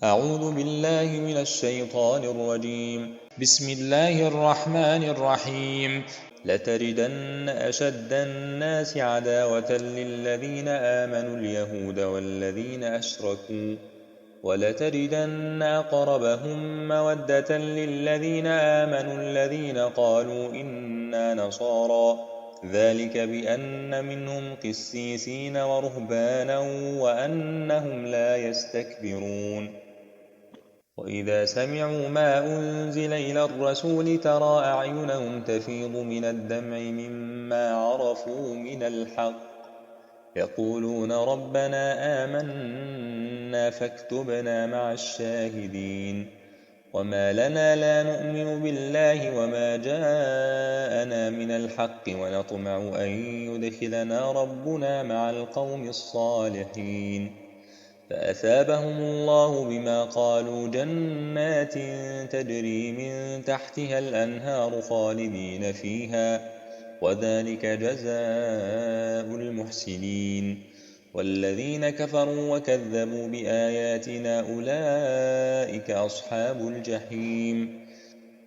أعوذ بالله من الشيطان الرجيم. بسم الله الرحمن الرحيم. لتجدن أشد الناس عداوة للذين آمنوا اليهود والذين أشركوا ولتجدن أقربهم مودة للذين آمنوا الذين قالوا إنا نصارى ذلك بأن منهم قسيسين ورهبانا وأنهم لا يستكبرون. وإذا سمعوا ما أنزل إلى الرسول ترى أعينهم تفيض من الدمع مما عرفوا من الحق يقولون ربنا آمنا فاكتبنا مع الشاهدين. وما لنا لا نؤمن بالله وما جاءنا من الحق ونطمع أن يدخلنا ربنا مع القوم الصالحين. فأثابهم الله بما قالوا جنات تجري من تحتها الأنهار خالدين فيها وذلك جزاء المحسنين. والذين كفروا وكذبوا بآياتنا أولئك أصحاب الجحيم.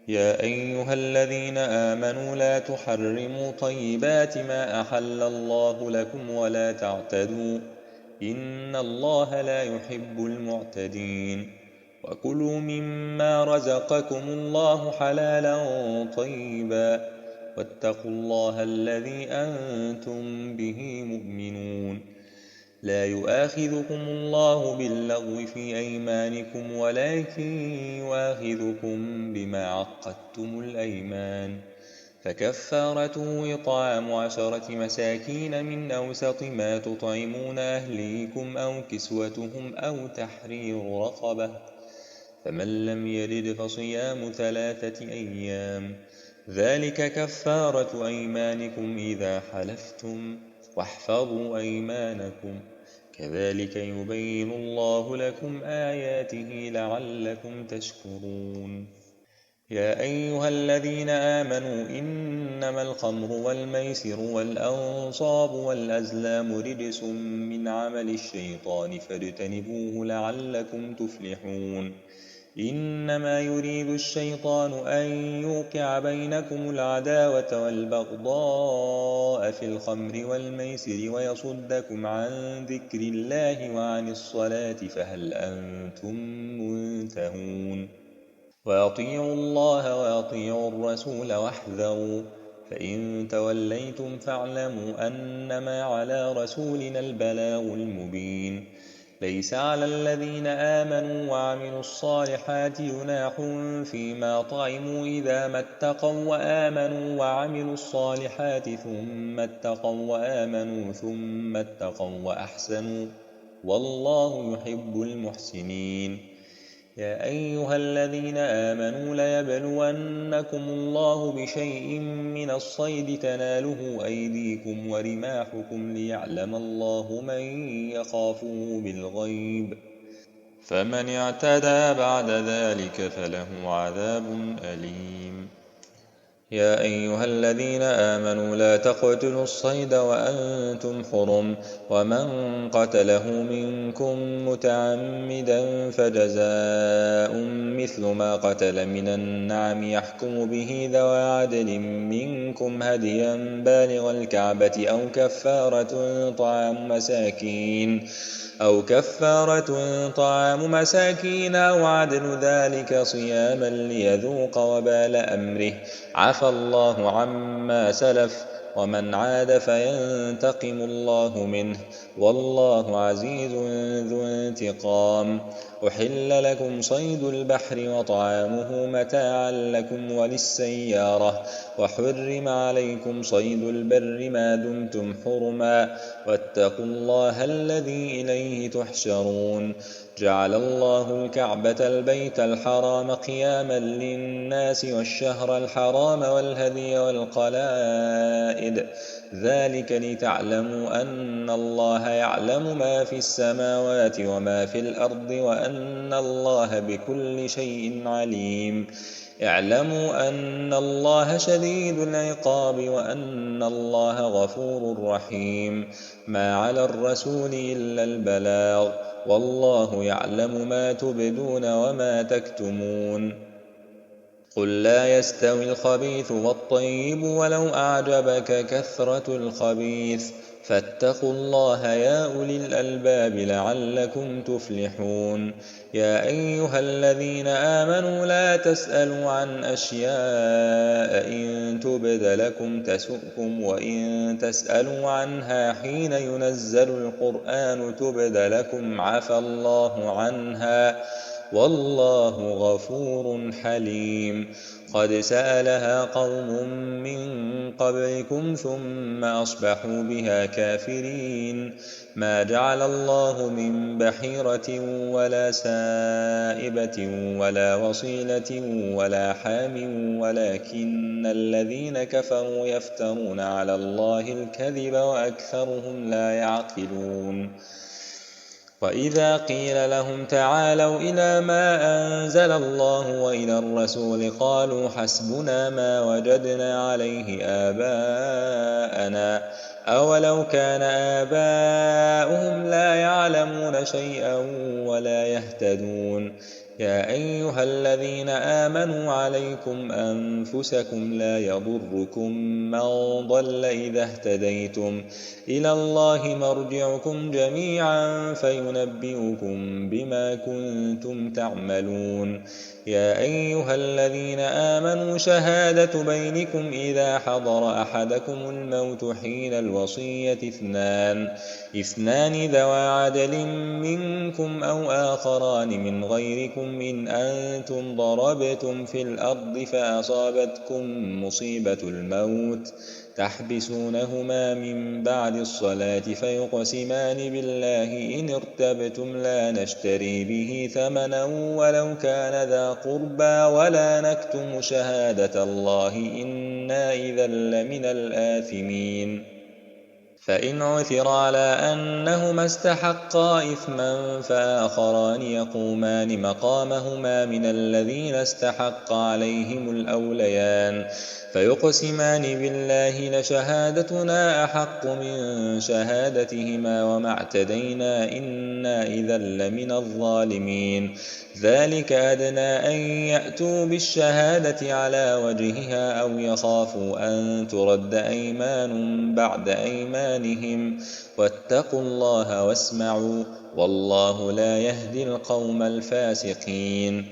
يا أيها الذين آمنوا لا تحرموا طيبات ما أحل الله لكم ولا تعتدوا إن الله لا يحب المعتدين. وكلوا مما رزقكم الله حلالا طيبا واتقوا الله الذي أنتم به مؤمنون. لا يؤاخذكم الله باللغو في أيمانكم ولكن يؤاخذكم بما عقدتم الأيمان. فكفارته إطعام 10 مساكين من أوسط ما تطعمون أهليكم أو كسوتهم أو تحرير رقبة فمن لم يجد فصيام 3 أيام ذلك كفارة أيمانكم إذا حلفتم واحفظوا أيمانكم كذلك يبين الله لكم آياته لعلكم تشكرون. يا أيها الذين آمنوا إنما الخمر والميسر والأنصاب والأزلام رجس من عمل الشيطان فاجتنبوه لعلكم تفلحون. إنما يريد الشيطان أن يوقع بينكم العداوة والبغضاء في الخمر والميسر ويصدكم عن ذكر الله وعن الصلاة فهل أنتم منتهون. وأطيعوا الله وأطيعوا الرسول واحذروا فإن توليتم فاعلموا أنما على رسولنا البلاغ المبين. ليس على الذين آمنوا وعملوا الصالحات جناح فيما طعموا إذا ما اتقوا وآمنوا وعملوا الصالحات ثم اتقوا وآمنوا ثم اتقوا وأحسنوا والله يحب المحسنين. يا أيها الذين آمنوا ليبلونكم الله بشيء من الصيد تناله أيديكم ورماحكم ليعلم الله من يخافه بالغيب فمن اعتدى بعد ذلك فله عذاب أليم. يا أيها الذين آمنوا لا تقتلوا الصيد وأنتم حرم ومن قتله منكم متعمدا فجزاء مثل ما قتل من النعم يحكم به ذوى عدل منكم هديا بالغ الكعبة أو كفارة طعام مساكين أو عدل ذلك صياما ليذوق وبال أمره عفى الله عما سلف ومن عاد فينتقم الله منه والله عزيز ذو انتقام. أحل لكم صيد البحر وطعامه متاعا لكم وللسيارة وحرم عليكم صيد البر ما دمتم حرما واتقوا الله الذي إليه تحشرون. جعل الله الكعبة البيت الحرام قياما للناس والشهر الحرام والهدي والقلائد ذلك لتعلموا أن الله يعلم ما في السماوات وما في الأرض وأن الله بكل شيء عليم. اعلموا أن الله شديد العقاب وأن الله غفور رحيم. ما على الرسول إلا البلاغ والله يعلم ما تبدون وما تكتمون. قل لا يستوي الخبيث والطيب ولو أعجبك كثرة الخبيث فاتقوا الله يا أولي الألباب لعلكم تفلحون. يا أيها الذين آمنوا لا تسألوا عن أشياء إن تبد لكم تسؤكم وإن تسألوا عنها حين ينزل القرآن تبد لكم عفى الله عنها والله غفور حليم. قد سألها قوم من قبلكم ثم أصبحوا بها كافرين. ما جعل الله من بحيرة ولا سائبة ولا وصيلة ولا حام ولكن الذين كفروا يفترون على الله الكذب وأكثرهم لا يعقلون. وإذا قيل لهم تعالوا إلى ما أنزل الله وإلى الرسول قالوا حسبنا ما وجدنا عليه آباءنا أولو كان آباؤهم لا يعلمون شيئا ولا يهتدون. يا أيها الذين آمنوا عليكم أنفسكم لا يضركم من ضل إذا اهتديتم إلى الله مرجعكم جميعا فينبئكم بما كنتم تعملون. يا أيها الذين آمنوا شهادة بينكم إذا حضر أحدكم الموت حين الوصية اثنان ذوى عدل منكم أو آخران من غيركم إن أنتم ضربتم في الأرض فأصابتكم مصيبة الموت تحبسونهما من بعد الصلاة فيقسمان بالله إن ارتبتم لا نشتري به ثمنا ولو كان ذا قربى ولا نكتم شهادة الله إنا إذا لمن الآثمين. فإن عثر على أنهما استحقا إثما فآخران يقومان مقامهما من الذين استحق عليهم الأوليان فيقسمان بالله لشهادتنا أحق من شهادتهما وما اعتدينا إنا إذا لمن الظالمين. ذلك أدنى أن يأتوا بالشهادة على وجهها أو يخافوا أن ترد أيمان بعد أيمانهم واتقوا الله واسمعوا والله لا يهدي القوم الفاسقين.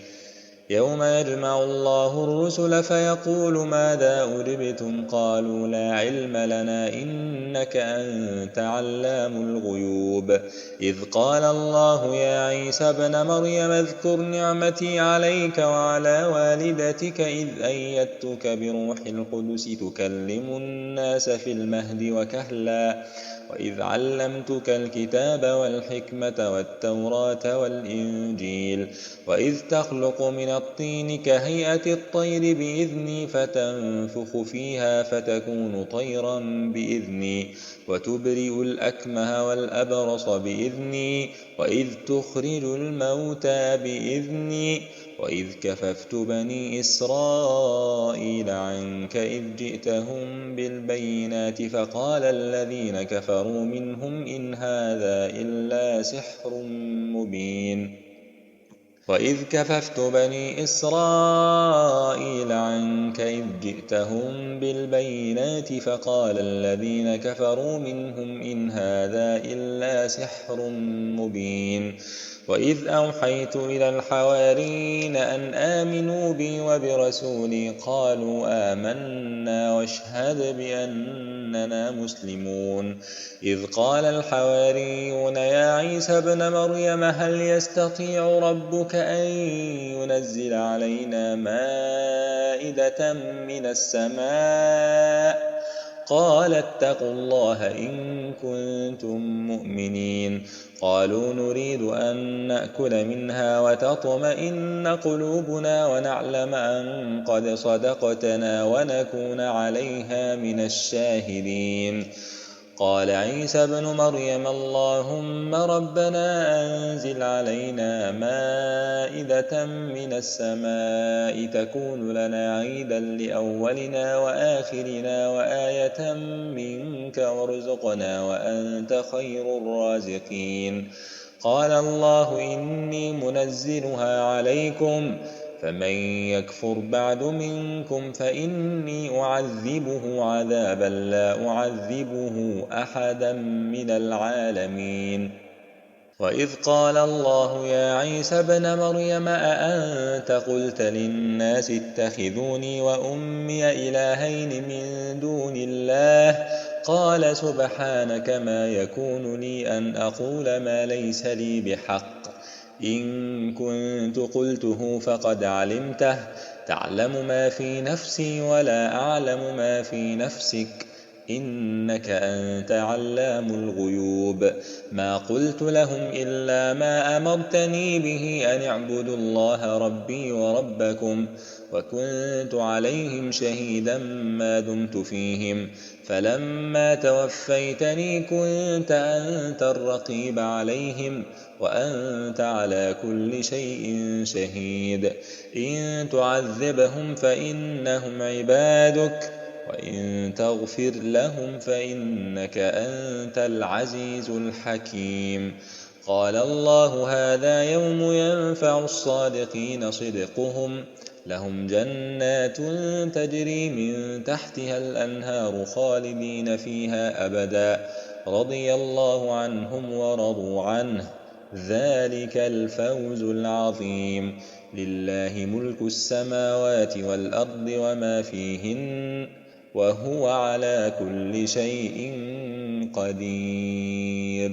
يوم يجمع الله الرسل فيقول ماذا أجبتم قالوا لا علم لنا إنك أنت علام الغيوب. إذ قال الله يا عيسى ابن مريم اذكر نعمتي عليك وعلى والدتك إذ أيدتك بروح القدس تكلم الناس في المهد وكهلا وإذ علمتك الكتاب والحكمة والتوراة والإنجيل وإذ تخلق من الطين كهيئة الطير بإذني فتنفخ فيها فتكون طيرا بإذني وتبرئ الأكمه والأبرص بإذني وإذ تخرج الموتى بإذني وإذ كففت بني إسرائيل عنك إذ جئتهم بالبينات فقال الذين كفروا منهم إن هذا إلا سحر مبين. وإذ كففت بني إسرائيل عنك إذ جئتهم بالبينات فقال الذين كفروا منهم إن هذا إلا سحر مبين. وإذ أوحيت إلى الحواريين أن آمنوا بي وبرسولي قالوا آمنا واشهد بأننا مسلمون. إذ قال الحواريون يا عيسى ابن مريم هل يستطيع ربك أن ينزل علينا مائدة من السماء قال اتقوا الله إن كنتم مؤمنين. قالوا نريد أن نأكل منها وتطمئن قلوبنا ونعلم أن قد صدقتنا ونكون عليها من الشاهدين. قال عيسى ابن مريم اللهم ربنا أنزل علينا مائدة من السماء تكون لنا عيدا لأولنا وآخرنا وآية منك وارزقنا وأنت خير الرازقين. قال الله إني منزلها عليكم فمن يكفر بعد منكم فإني أعذبه عذابا لا أعذبه أحدا من العالمين. وإذ قال الله يا عيسى ابن مريم أأنت قلت للناس اتخذوني وأمي إلهين من دون الله قال سبحانك ما يكون لي أن أقول ما ليس لي بحق إن كنت قلته فقد علمته تعلم ما في نفسي ولا أعلم ما في نفسك إنك أنت علام الغيوب. ما قلت لهم إلا ما أمرتني به أن اعبدوا الله ربي وربكم وكنت عليهم شهيدا ما دمت فيهم فلما توفيتني كنت أنت الرقيب عليهم وأنت على كل شيء شهيد. إن تعذبهم فإنهم عبادك وإن تغفر لهم فإنك أنت العزيز الحكيم. قال الله هذا يوم ينفع الصادقين صدقهم لهم جنات تجري من تحتها الأنهار خالدين فيها أبدا رضي الله عنهم ورضوا عنه ذلك الفوز العظيم. لله ملك السماوات والأرض وما فيهن وهو على كل شيء قدير.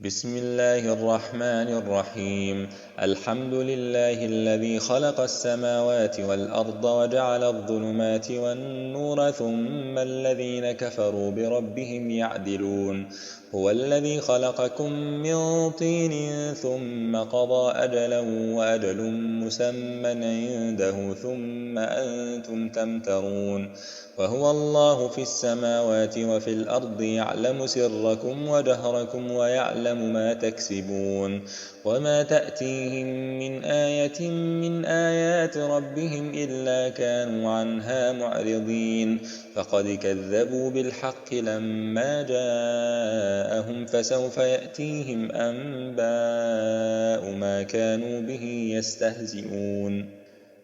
بسم الله الرحمن الرحيم. الحمد لله الذي خلق السماوات والأرض وجعل الظلمات والنور ثم الذين كفروا بربهم يعدلون. هو الذي خلقكم من طين ثم قضى أجلا وأجل مسمى عنده ثم أنتم تمترون. وهو الله في السماوات وفي الأرض يعلم سركم وجهركم ويعلم ما تكسبون. وما تأتيهم من آية من آيات ربهم إلا كانوا عنها معرضين. فقد كذبوا بالحق لما جاءهم فسوف يأتيهم أنباء ما كانوا به يستهزئون.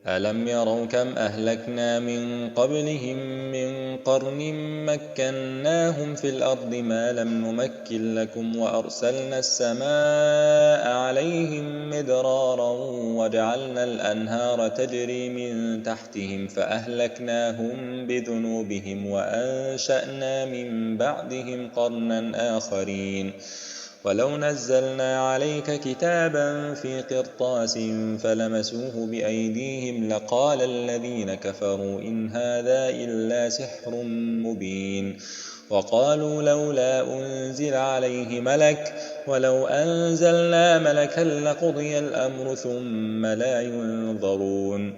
ألم يروا كم أهلكنا من قبلهم من قرن مكناهم في الأرض ما لم نمكن لكم وأرسلنا السماء عليهم مدرارا وجعلنا الأنهار تجري من تحتهم فأهلكناهم بذنوبهم وأنشأنا من بعدهم قرنا آخرين. ولو نزلنا عليك كتابا في قرطاس فلمسوه بأيديهم لقال الذين كفروا إن هذا إلا سحر مبين. وقالوا لولا أنزل عليه ملك ولو أنزلنا ملكا لقضي الأمر ثم لا ينظرون.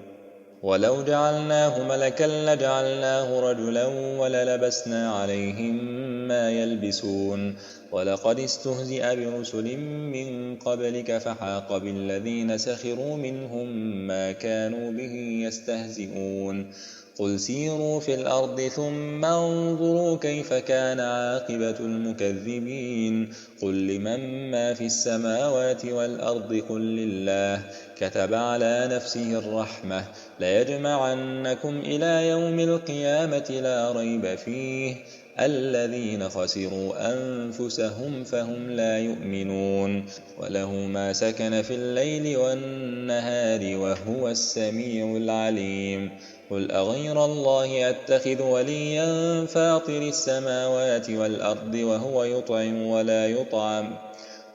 ولو جعلناه ملكا لجعلناه رجلا وللبسنا عليهم ما يلبسون. ولقد استهزئ برسل من قبلك فحاق بالذين سخروا منهم ما كانوا به يستهزئون. قل سيروا في الأرض ثم انظروا كيف كان عاقبة المكذبين. قل لمن ما في السماوات والأرض قل لله كتب على نفسه الرحمة ليجمعنكم إلى يوم القيامة لا ريب فيه الذين خسروا أنفسهم فهم لا يؤمنون. وله ما سكن في الليل والنهار وهو السميع العليم. قل أغير الله أتخذ وليا فاطر السماوات والأرض وهو يطعم ولا يطعم.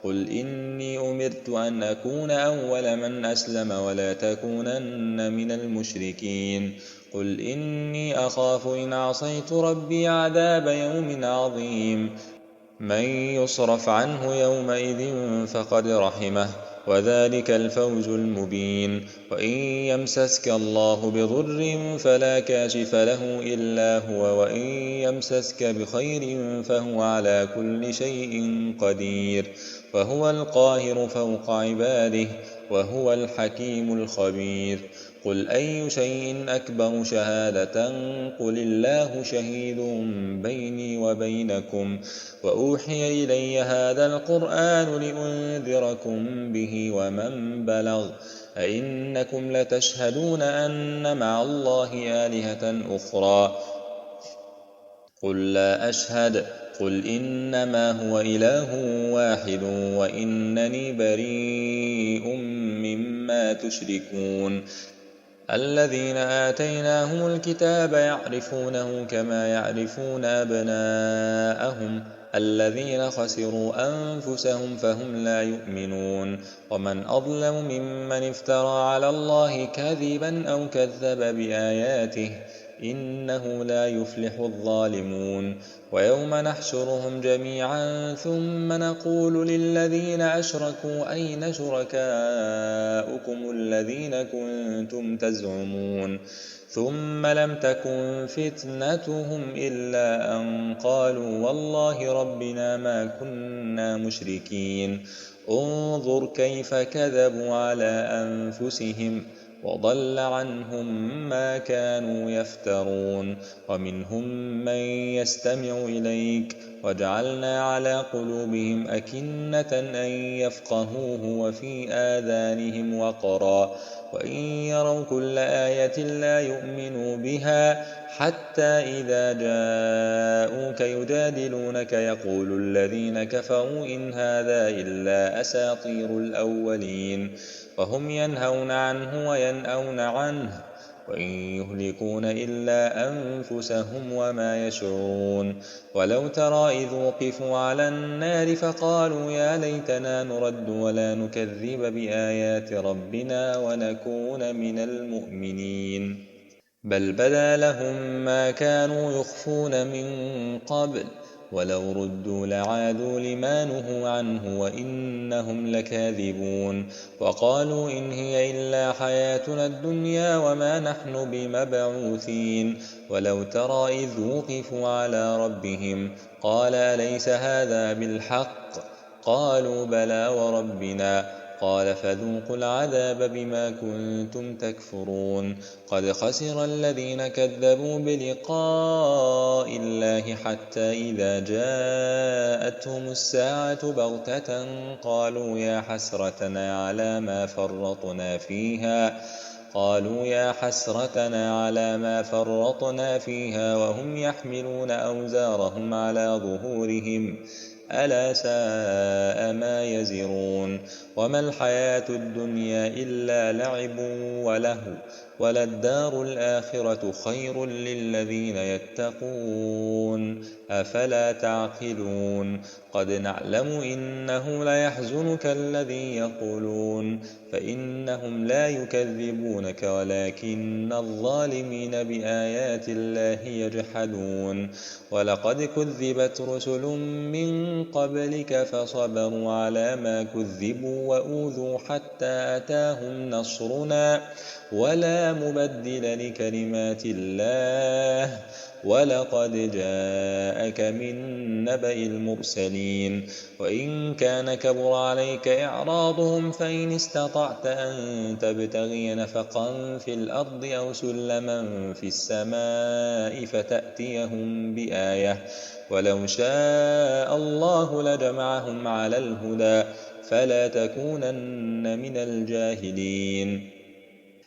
قل إني أمرت أن أكون أول من أسلم ولا تكونن من المشركين. قل إني أخاف إن عصيت ربي عذاب يوم عظيم. من يصرف عنه يومئذ فقد رحمه وذلك الفوز المبين. وإن يمسسك الله بضر فلا كاشف له إلا هو وإن يمسسك بخير فهو على كل شيء قدير. وهو القاهر فوق عباده وهو الحكيم الخبير. قل أي شيء أكبر شهادة قل الله شهيد بيني وبينكم وأوحي إلي هذا القرآن لأنذركم به ومن بلغ أئنكم لتشهدون أن مع الله آلهة أخرى قل لا أشهد قل إنما هو إله واحد وإنني بريء مما تشركون. الذين آتيناهم الكتاب يعرفونه كما يعرفون أبناءهم الذين خسروا أنفسهم فهم لا يؤمنون. ومن أظلم ممن افترى على الله كذبا أو كذب بآياته إنه لا يفلح الظالمون. ويوم نحشرهم جميعا ثم نقول للذين أشركوا أين شركاؤكم الذين كنتم تزعمون ثم لم تكن فتنتهم إلا أن قالوا والله ربنا ما كنا مشركين. انظر كيف كذبوا على أنفسهم وضل عنهم ما كانوا يفترون. ومنهم من يستمع إليك وجعلنا على قلوبهم أكنة أن يفقهوه وفي آذانهم وقرا وإن يروا كل آية لا يؤمنوا بها حتى إذا جاءوك يجادلونك يقول الذين كفروا إن هذا إلا أساطير الأولين وهم ينهون عنه وينأون عنه وإن يهلكون إلا أنفسهم وما يشعرون. ولو ترى إذ وقفوا على النار فقالوا يا ليتنا نرد ولا نكذب بآيات ربنا ونكون من المؤمنين بل بدا لهم ما كانوا يخفون من قبل ولو ردوا لعادوا لما نهوا عنه وإنهم لكاذبون. وقالوا إن هي إلا حياتنا الدنيا وما نحن بمبعوثين. ولو ترى إذ وقفوا على ربهم قال أليس هذا بالحق قالوا بلى وربنا قال فذوقوا العذاب بما كنتم تكفرون. قد خسر الذين كذبوا بلقاء الله حتى إذا جاءتهم الساعة بغتة قالوا يا حسرتنا على ما فرطنا فيها وهم يحملون أوزارهم على ظهورهم ألا ساء ما يزرون. وما الحياة الدنيا إلا لعب ولهو وللدار الآخرة خير للذين يتقون أفلا تعقلون. قد نعلم إنه ليحزنك الذي يقولون فإنهم لا يكذبونك ولكن الظالمين بآيات الله يجحدون. ولقد كذبت رسل من قبلك فصبروا على ما كذبوا وأوذوا حتى أتاهم نصرنا ولا مبدل لكلمات الله ولقد جاءك من نبأ المرسلين. وإن كان كبر عليك إعراضهم فإن استطعت أن تبتغي نفقا في الأرض أو سلما في السماء فتأتيهم بآية ولو شاء الله لجمعهم على الهدى فلا تكونن من الجاهلين.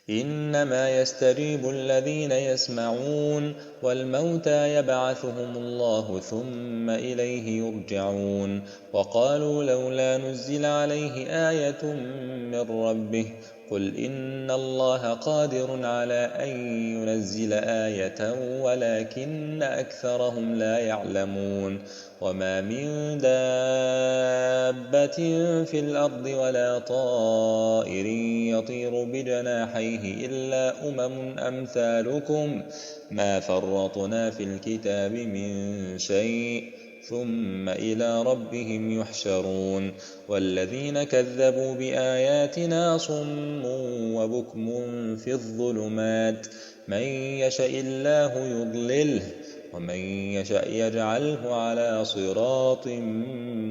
إنما يستجيب الذين يسمعون والموتى يبعثهم الله ثم إليه يرجعون. وقالوا لولا نزل عليه آية من ربه قل إن الله قادر على أن ينزل آية ولكن أكثرهم لا يعلمون. وما من دابة في الأرض ولا طائر يطير بجناحيه إلا أمثالكم ما فرطنا في الكتاب من شيء ثم إلى ربهم يحشرون. والذين كذبوا بآياتنا صم وبكم في الظلمات من يشاء الله يضلله ومن يشاء يجعله على صراط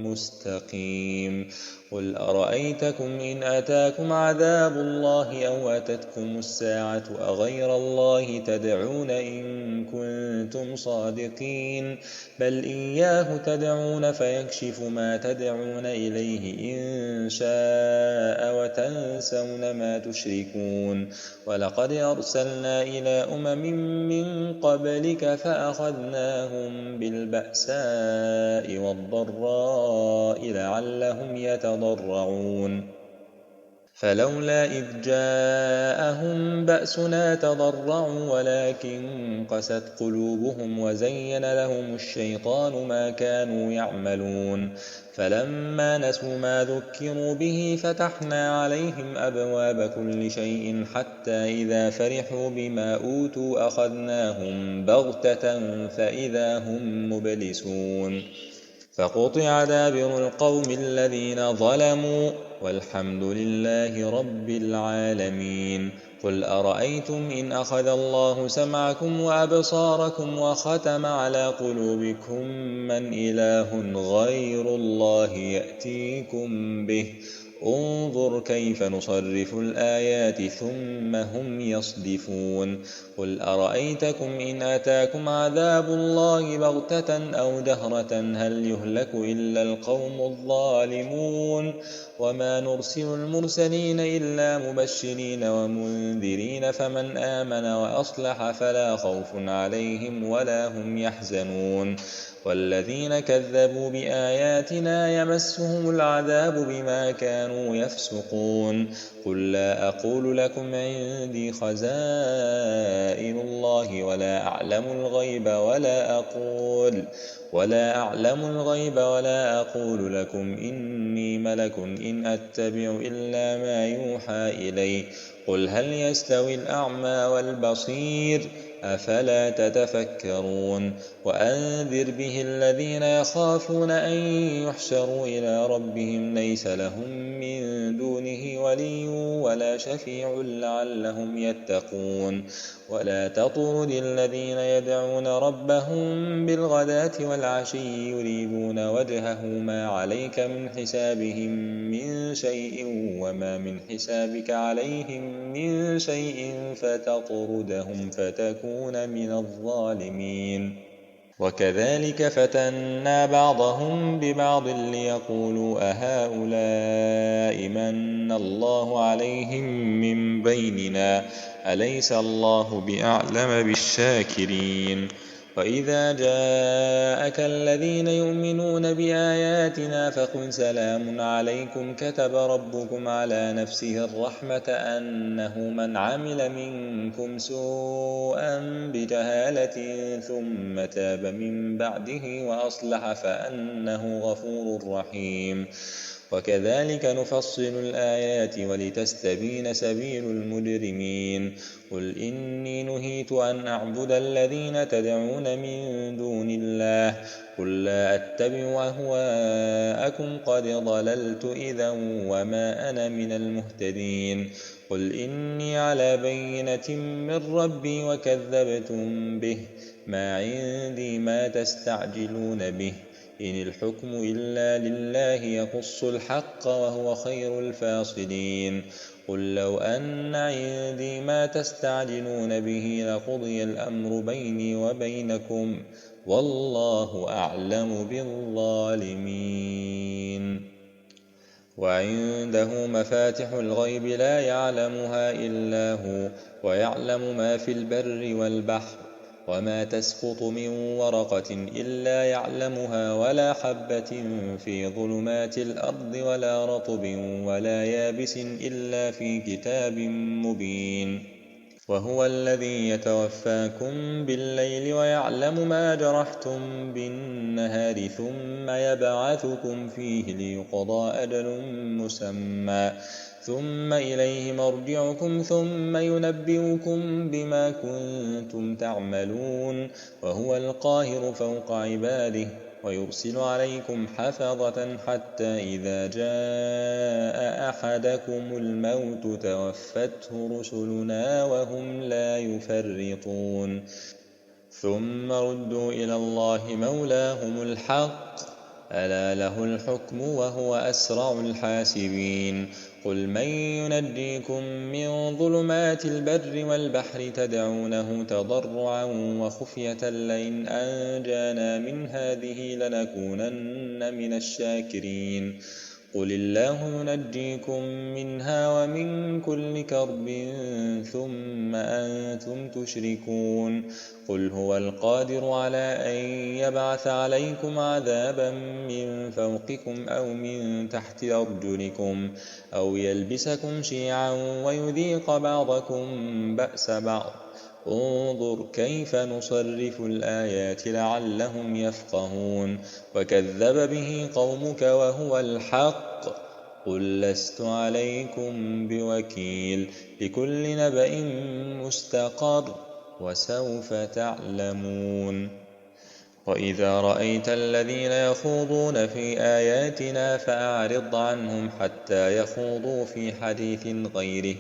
مستقيم. قل أرأيتكم إن أتاكم عذاب الله أو أتتكم الساعة أغير الله تدعون إن كنتم صادقين بل إياه تدعون فيكشف ما تدعون إليه إن شاء وتنسون ما تشركون ولقد أرسلنا إلى من قبلك فأخذناهم بالبأساء والضراء لعلهم يتضرعون فلولا إذ جاءهم بأسنا تضرعوا ولكن قست قلوبهم وزين لهم الشيطان ما كانوا يعملون فلما نسوا ما ذكروا به فتحنا عليهم أبواب كل شيء حتى إذا فرحوا بما أوتوا أخذناهم بغتة فإذا هم مبلسون فقطع دابر القوم الذين ظلموا والحمد لله رب العالمين قل أرأيتم إن أخذ الله سمعكم وأبصاركم وختم على قلوبكم من إله غير الله يأتيكم به انظر كيف نصرف الآيات ثم هم يصدفون قل أرأيتكم إن أتاكم عذاب الله بغتة أو دهرة هل يهلك إلا القوم الظالمون وما نرسل المرسلين إلا مبشرين ومنذرين فمن آمن وأصلح فلا خوف عليهم ولا هم يحزنون والذين كذبوا بآياتنا يمسهم العذاب بما كانوا يفسقون قل لا أقول لكم عندي خزائن الله ولا أعلم الغيب ولا أقول لكم إني ملك إن أتبع إلا ما يوحى إلي قل هل يستوي الأعمى والبصير أفلا تتفكرون وأنذر به الذين يخافون أن يحشروا إلى ربهم ليس لهم من دونه ولي ولا شفيع لعلهم يتقون ولا تطرد الذين يدعون ربهم بالغداة والعشي يريدون وجهه ما عليك من حسابهم من شيء وما من حسابك عليهم من شيء فتطردهم فتكون من الظالمين وكذلك فتنا بعضهم ببعض ليقولوا أهؤلاء من الله عليهم من بيننا أليس الله بأعلم بالشاكرين وإذا جاءك الذين يؤمنون بآياتنا فقل سلام عليكم كتب ربكم على نفسه الرحمة أنه من عمل منكم سوءا بجهالة ثم تاب من بعده وأصلح فأنه غفور رحيم وكذلك نفصل الآيات ولتستبين سبيل المجرمين قل إني نهيت أن أعبد الذين تدعون من دون الله قل لا أتبع أهواءكم قد ضللت إذا وما أنا من المهتدين قل إني على بينة من ربي وكذبتم به ما عندي ما تستعجلون به إن الحكم إلا لله يقص الحق وهو خير الفاصلين قل لو أن عندي ما تستعجلون به لقضي الأمر بيني وبينكم والله أعلم بالظالمين وعنده مفاتح الغيب لا يعلمها إلا هو ويعلم ما في البر والبحر وما تسقط من ورقة إلا يعلمها ولا حبة في ظلمات الأرض ولا رطب ولا يابس إلا في كتاب مبين وهو الذي يتوفاكم بالليل ويعلم ما جرحتم بالنهار ثم يبعثكم فيه ليقضى أجل مسمى ثم إليه مرجعكم ثم ينبئكم بما كنتم تعملون وهو القاهر فوق عباده ويرسل عليكم حفظة حتى إذا جاء أحدكم الموت توفته رسلنا وهم لا يفرطون ثم ردوا إلى الله مولاهم الحق ألا له الحكم وهو أسرع الحاسبين قل من ينجيكم من ظلمات البر والبحر تدعونه تضرعا وخفية لئن أنجانا من هذه لنكونن من الشاكرين قل الله ينجيكم منها ومن كل كرب ثم أنتم تشركون قل هو القادر على أن يبعث عليكم عذابا من فوقكم أو من تحت أرجلكم أو يلبسكم شيعا ويذيق بعضكم بأس بعض انظر كيف نصرف الآيات لعلهم يفقهون وكذب به قومك وهو الحق قل لست عليكم بوكيل لكل نبأ مستقر وسوف تعلمون وإذا رأيت الذين يخوضون في آياتنا فأعرض عنهم حتى يخوضوا في حديث غيره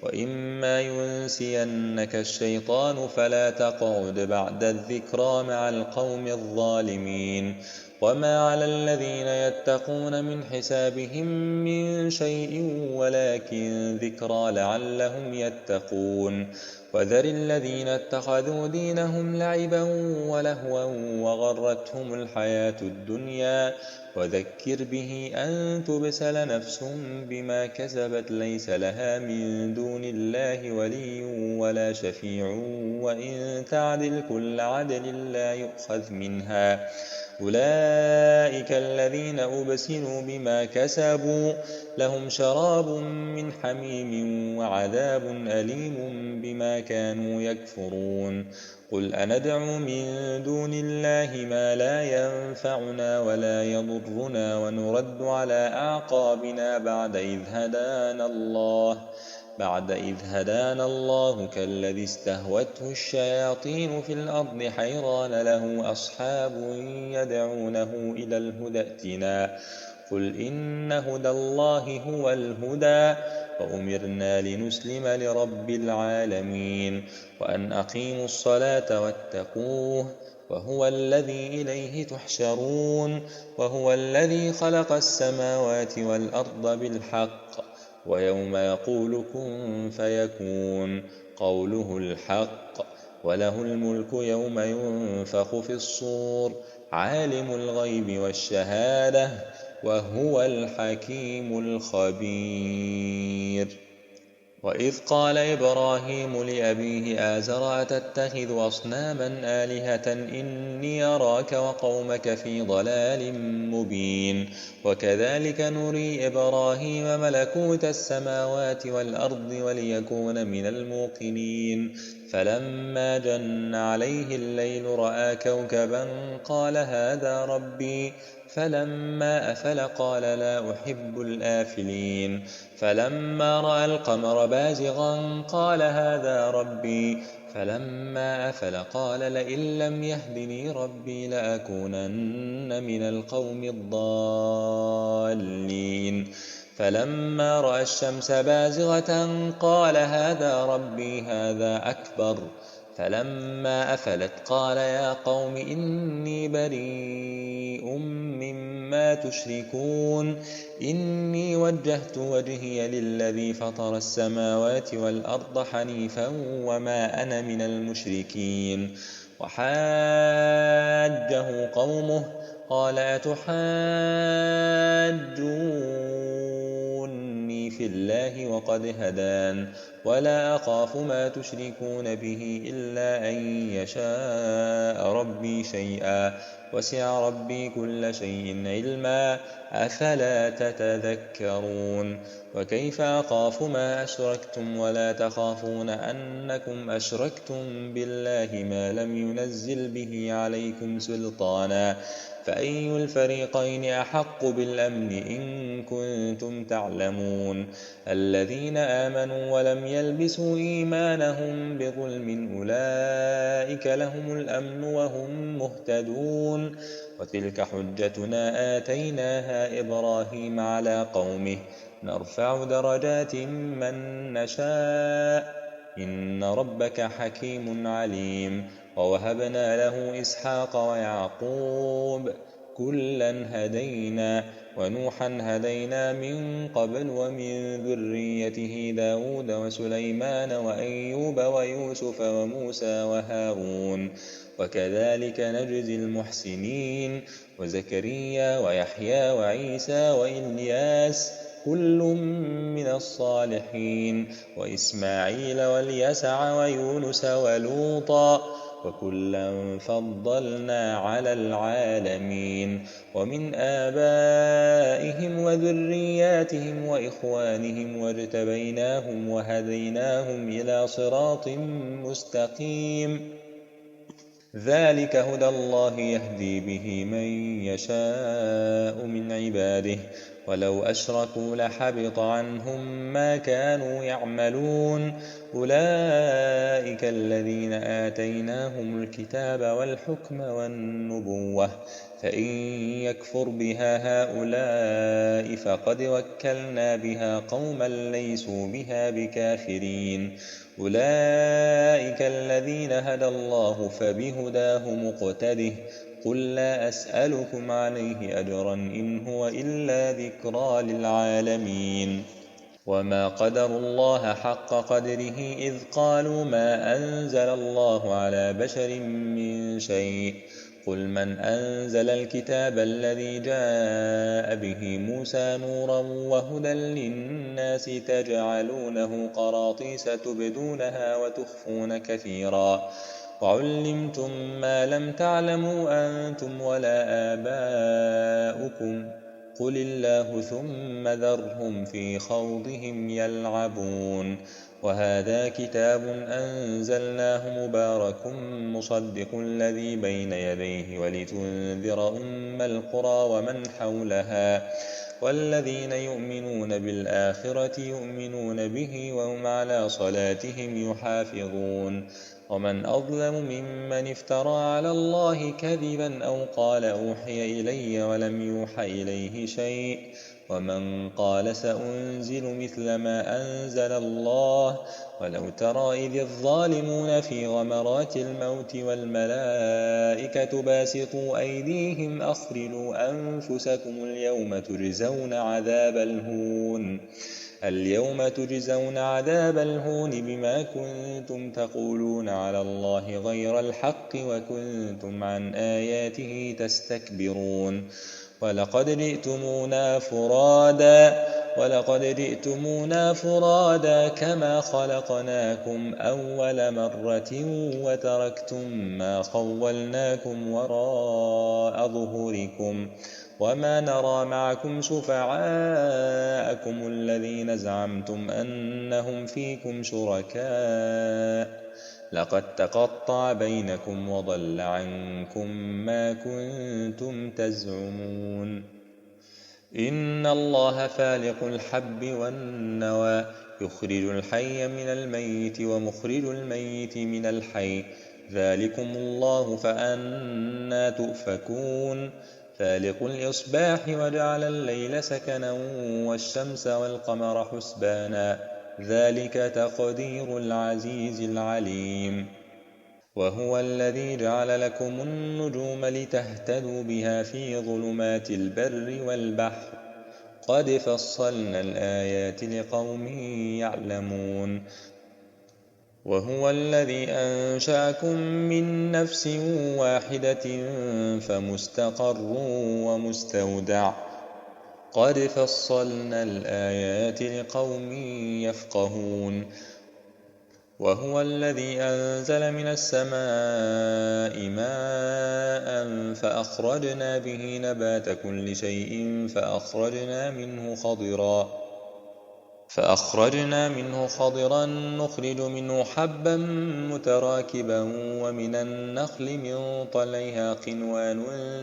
وإما ينسينك الشيطان فلا تقعد بعد الذكرى مع القوم الظالمين وما على الذين يتقون من حسابهم من شيء ولكن ذكرى لعلهم يتقون وذر الذين اتخذوا دينهم لعبا ولهوا وغرتهم الحياة الدنيا وذكر به أن تبسل نفس بما كسبت ليس لها من دون الله ولي ولا شفيع وإن تعدل كل عدل لا يؤخذ منها أولئك الذين أبسلوا بما كسبوا لهم شراب من حميم وعذاب أليم بما كانوا يكفرون قل أندعو من دون الله ما لا ينفعنا ولا يضرنا ونرد على أعقابنا بعد إذ هدانا الله كالذي استهوته الشياطين في الأرض حيران له أصحاب يدعونه إلى الهدى ائتنا قل إن هدى الله هو الهدى وأمرنا لنسلم لرب العالمين وأن أقيموا الصلاة واتقوه وهو الذي إليه تحشرون وهو الذي خلق السماوات والأرض بالحق ويوم يقول كن فيكون قوله الحق وله الملك يوم ينفخ في الصور عالم الغيب والشهادة وهو الحكيم الخبير وإذ قال إبراهيم لأبيه آزر أتتخذ أصناما آلهة إني أراك وقومك في ضلال مبين وكذلك نري إبراهيم ملكوت السماوات والأرض وليكون من الموقنين فلما جن عليه الليل رأى كوكبا قال هذا ربي فلما أفل قال لا أحب الآفلين فلما رأى القمر بازغا قال هذا ربي فلما أفل قال لئن لم يهدني ربي لأكونن من القوم الضالين فلما رأى الشمس بازغة قال هذا ربي هذا أكبر فلما أفلت قال يا قوم إني بريء مما تشركون إني وجهت وجهي للذي فطر السماوات والأرض حنيفا وما أنا من المشركين وحاجه قومه قال أتحاجوني في الله وقد هدان ولا أخاف ما تشركون به إلا أن يشاء ربي شيئا وسع ربي كل شيء علما أفلا تتذكرون وكيف أخاف ما أشركتم ولا تخافون أنكم أشركتم بالله ما لم ينزل به عليكم سلطانا فأي الفريقين أحق بالأمن إن كنتم تعلمون الذين آمنوا ولم يلبسوا إيمانهم بظلم أولئك لهم الأمن وهم مهتدون وتلك حجتنا آتيناها إبراهيم على قومه نرفع درجات من نشاء إن ربك حكيم عليم ووهبنا له إسحاق ويعقوب كلا هدينا ونوحا هدينا من قبل ومن ذريته داود وسليمان وأيوب ويوسف وموسى وهارون وكذلك نجزي المحسنين وزكريا ويحيى وعيسى وإلياس كل من الصالحين وإسماعيل واليسع ويونس ولوطا وكلا فضلنا على العالمين ومن آبائهم وذرياتهم وإخوانهم واجتبيناهم وهديناهم إلى صراط مستقيم ذلك هدى الله يهدي به من يشاء من عباده ولو أشركوا لحبط عنهم ما كانوا يعملون أولئك الذين آتيناهم الكتاب والحكم والنبوة فإن يكفر بها هؤلاء فقد وكلنا بها قوما ليسوا بها بكافرين أولئك الذين هدى الله فبهداه مقتده قل لا أسألكم عليه أجرا إن هو إلا ذكرى للعالمين وما قدروا الله حق قدره إذ قالوا ما أنزل الله على بشر من شيء قل من أنزل الكتاب الذي جاء به موسى نورا وهدى للناس تجعلونه قراطيس تبدونها وتخفون كثيرا وعلمتم ما لم تعلموا أنتم ولا آباؤكم قل الله ثم ذرهم في خوضهم يلعبون وهذا كتاب أنزلناه مبارك مصدق الذي بين يديه ولتنذر أم القرى ومن حولها والذين يؤمنون بالآخرة يؤمنون به وهم على صلاتهم يحافظون ومن أظلم ممن افترى على الله كذبا أو قال أوحي إلي ولم يوحى إليه شيء ومن قال سأنزل مثل ما أنزل الله ولو ترى إذ الظالمون في غمرات الموت والملائكة باسطوا أيديهم أخرجوا أنفسكم اليوم تجزون عذاب الهون بما كنتم تقولون على الله غير الحق وكنتم عن آياته تستكبرون ولقد جئتمونا فرادا كما خلقناكم أول مرة وتركتم ما خولناكم وراء ظهوركم وما نرى معكم شفعاءكم الذين زعمتم أنهم فيكم شركاء لقد تقطع بينكم وضل عنكم ما كنتم تزعمون إن الله فالق الحب والنوى يخرج الحي من الميت ومخرج الميت من الحي ذلكم الله فأنا تؤفكون فالق الإصباح وجعل الليل سكنا والشمس والقمر حسبانا ذلك تقدير العزيز العليم وهو الذي جعل لكم النجوم لتهتدوا بها في ظلمات البر والبحر قد فصلنا الآيات لقوم يعلمون وهو الذي أنشأكم من نفس واحدة فمستقر ومستودع قد فصلنا الآيات لقوم يفقهون وهو الذي أنزل من السماء ماء فأخرجنا به نبات كل شيء فأخرجنا منه خضرا نخرج منه حبا متراكبا ومن النخل من طلعها قنوان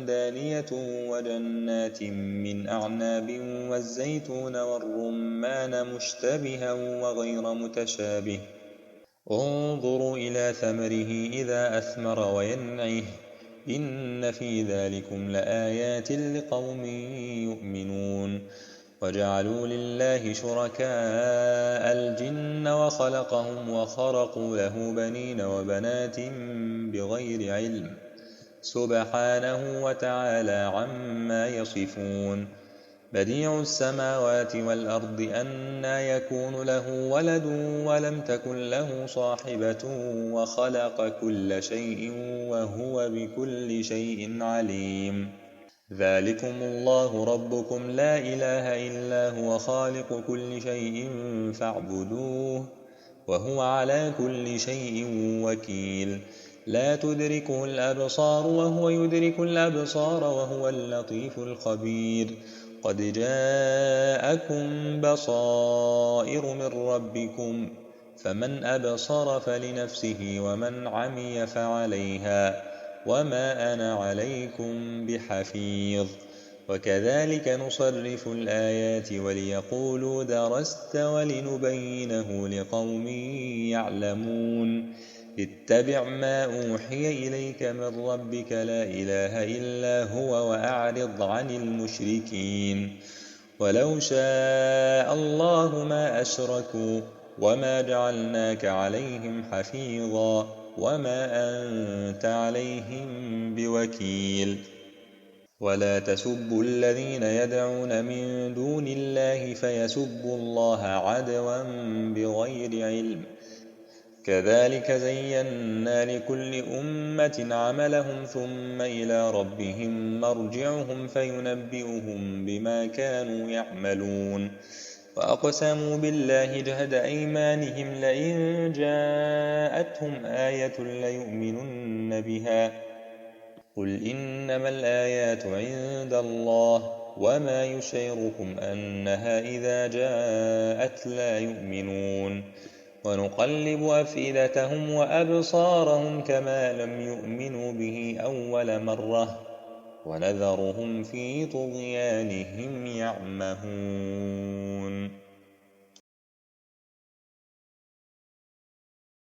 دانية وجنات من أعناب والزيتون والرمان مشتبها وغير متشابه انظروا إلى ثمره إذا أثمر وينعه إن في ذلكم لآيات لقوم يؤمنون وجعلوا لله شركاء الجن وخلقهم وخرقوا له بنين وبنات بغير علم سبحانه وتعالى عما يصفون. بديع السماوات والأرض أنى يكون له ولد ولم تكن له صاحبة وخلق كل شيء وهو بكل شيء عليم. ذلكم الله ربكم لا إله إلا هو خالق كل شيء فاعبدوه وهو على كل شيء وكيل. لا تدركه الأبصار وهو يدرك الأبصار وهو اللطيف الخبير. قد جاءكم بصائر من ربكم فمن أبصر فلنفسه ومن عمي فعليها وما أنا عليكم بحفيظ. وكذلك نصرف الآيات وليقولوا درست ولنبينه لقوم يعلمون. اتبع ما أوحي إليك من ربك لا إله إلا هو وأعرض عن المشركين. ولو شاء الله ما أشركوا وما جعلناك عليهم حفيظا وما أنت عليهم بوكيل. ولا تسبوا الذين يدعون من دون الله فيسبوا الله عدوا بغير علم. كذلك زينا لكل أمة عملهم ثم إلى ربهم مرجعهم فينبئهم بما كانوا يعملون. وأقسموا بالله جهد أيمانهم لئن جاءتهم آية ليؤمنن بها قل إنما الآيات عند الله وما يشعركم أنها إذا جاءت لا يؤمنون. ونقلب أفئدتهم وأبصارهم كما لم يؤمنوا به أول مرة ونذرهم في طغيانهم يعمهون.